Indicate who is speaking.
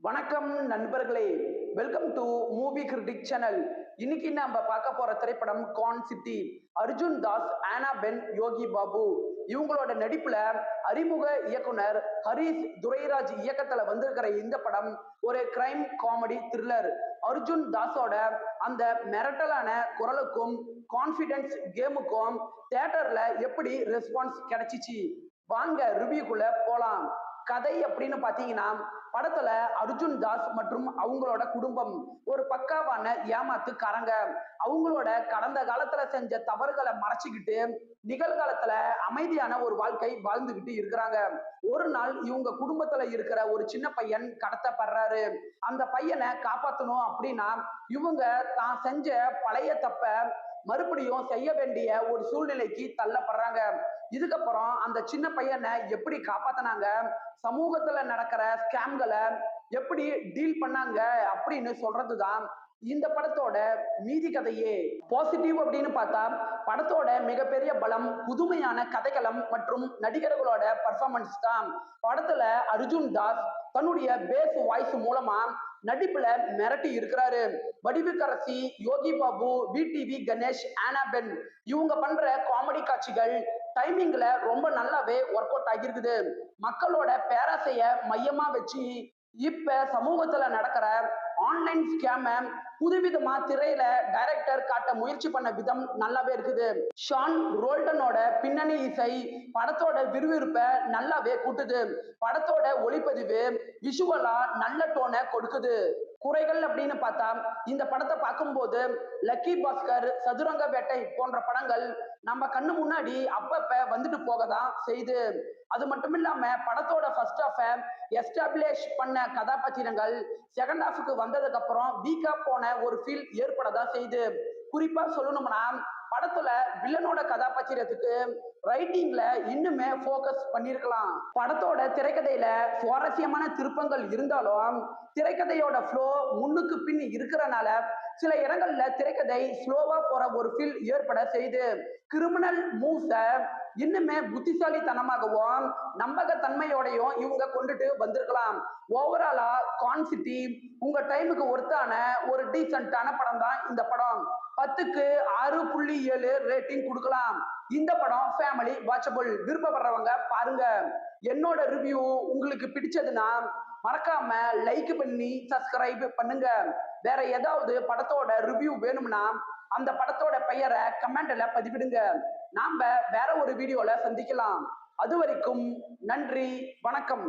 Speaker 1: வணக்கம் நண்பர்களே, welcome to movie critic channel. இன்னைக்கு நம்ம பார்க்க போற திரைப்படம் கான் சிட்டி. அர்ஜுன் தாஸ், ஆனா பென், யோகி பாபு இவங்களோட நடிப்புல அறிமுக இயக்குனர் ஹரிஷ் துரைராஜ் இயக்கத்துல வந்திருக்கிற இந்த படம் ஒரு கிரைம் காமெடி த்ரில்லர். அர்ஜுன் தாஸோட அந்த மிரட்டலான குரலுக்கும் கான்பிடன்ஸ் கேமுக்கும் தியேட்டர்ல எப்படி ரெஸ்பான்ஸ் கிடைச்சிச்சு, வாங்க ரிவ்யூக்குள்ள போலாம். கதை அப்படின்னு பாத்தீங்கன்னா, படத்துல அர்ஜுன் தாஸ் மற்றும் அவங்களோட குடும்பம் ஒரு பக்காவான ஏமாத்துக்காரங்க. அவங்களோட கடந்த காலத்துல செஞ்ச தவறுகளை மறைச்சுக்கிட்டு நிகழ்காலத்துல அமைதியான ஒரு வாழ்க்கை வாழ்ந்துகிட்டு இருக்கிறாங்க. ஒரு நாள் இவங்க குடும்பத்துல இருக்கிற ஒரு சின்ன பையன் கடத்தப்படுறாரு. அந்த பையனை காப்பாத்தணும் அப்படின்னா இவங்க தான் செஞ்ச பழைய தப்ப மறுபடியும் செய்ய வேண்டிய ஒரு சூழ்நிலைக்கு தள்ளப்படுறாங்க. இதுக்கப்புறம் அந்த சின்ன பையனை எப்படி காப்பாத்தினாங்க, சமூகத்துல நடக்கிற ஸ்கேம்களை எப்படி டீல் பண்ணாங்க அப்படின்னு சொல்றதுதான் இந்த படத்தோட மீதி கதையே. பாசிட்டிவ் அப்படின்னு பார்த்தா, படத்தோட மிகப்பெரிய பலம் புதுமையான கதைக்களம் மற்றும் நடிகர்களோட பர்ஃபார்மன்ஸ் தான். படத்துல அர்ஜுன் தாஸ் தன்னுடைய பேஸ் வாய்ஸ் மூலமா நடிப்புல மிரட்டி இருக்கிறாரு. வடிவுக்கரசி, யோகி பாபு, விடிவி கணேஷ், ஆனா பென் இவங்க பண்ற காமெடி காட்சிகள் டைமிங்ல ரொம்ப நல்லாவே ஒர்க் அவுட் ஆகியிருக்குது. மக்களோட பேராசைய மையமா வச்சு இப்ப சமூகத்துல நடக்கிற ஆன்லைன் ஸ்கேம புதுவிதமா திரையில டைரக்டர் காட்ட முயற்சி பண்ண விதம் நல்லாவே இருக்குது. ஷான் ரோல்டனோட பின்னணி இசை படத்தோட விறுவிறுப்ப நல்லாவே கூட்டுது. படத்தோட ஒளிப்பதிவு விஷுவலா நல்ல டோனை கொடுக்குது. குறைகள் அப்படின்னு பார்த்தா, இந்த படத்தை பார்க்கும்போது லக்கி பாஸ்கர், சதுரங்க வேட்டை போன்ற படங்கள் நம்ம கண்ணு முன்னாடி அப்பப்ப வந்துட்டு போக தான் செய்யுது. அது மட்டும் இல்லாம படத்தோட ஃபர்ஸ்ட் ஹாஃப எஸ்டாப்ளிஷ் பண்ண கதாபாத்திரங்கள் செகண்ட் ஹாஃபுக்கு வந்ததுக்கு அப்புறம் வீக்கா போன ஒரு ஃபீல் ஏற்படதான் செய்யுது. குறிப்பா சொல்லணும்னா, படத்துல வில்லனோட கதாபாத்திரத்துக்கு ரைட்டிங்ல இன்னுமே போக்கஸ் பண்ணிருக்கலாம். படத்தோட திரைக்கதையில சுவாரஸ்யமான திருப்பங்கள் இருந்தாலும் திரைக்கதையோட ஃப்ளோ முன்னுக்கு பின் இருக்கிறனால சில இடங்கள்ல திரைக்கதை ஸ்லோவா போற ஒரு ஃபீல் ஏற்பட செய்து. கிரிமினல் மூவ்ஸ இன்னுமே புத்திசாலித்தனமாகவும் நம்பகத்தன்மையோடையும் இவங்க கொண்டுட்டு வந்திருக்கலாம். ஓவராலா கான் சிட்டி உங்க டைமுக்கு ஒருத்தான ஒரு டீசென்டான படம் தான் இந்த படம். 10க்கு 6.7 ரேட்டிங் கொடுக்கலாம். இந்த படம் ஃபேமிலி வாட்சபிள். விருப்பப்படுறவங்க பாருங்க. என்னோட ரிவ்யூ உங்களுக்கு பிடிச்சதுன்னா மறக்காம லைக் பண்ணி சப்ஸ்கிரைப் பண்ணுங்க. வேற ஏதாவது படத்தோட ரிவ்யூ வேணும்னா அந்த படத்தோட பெயரை கமெண்ட்ல பதிவிடுங்க. நாம வேற ஒரு வீடியோல சந்திக்கலாம். அது வரைக்கும் நன்றி, வணக்கம்.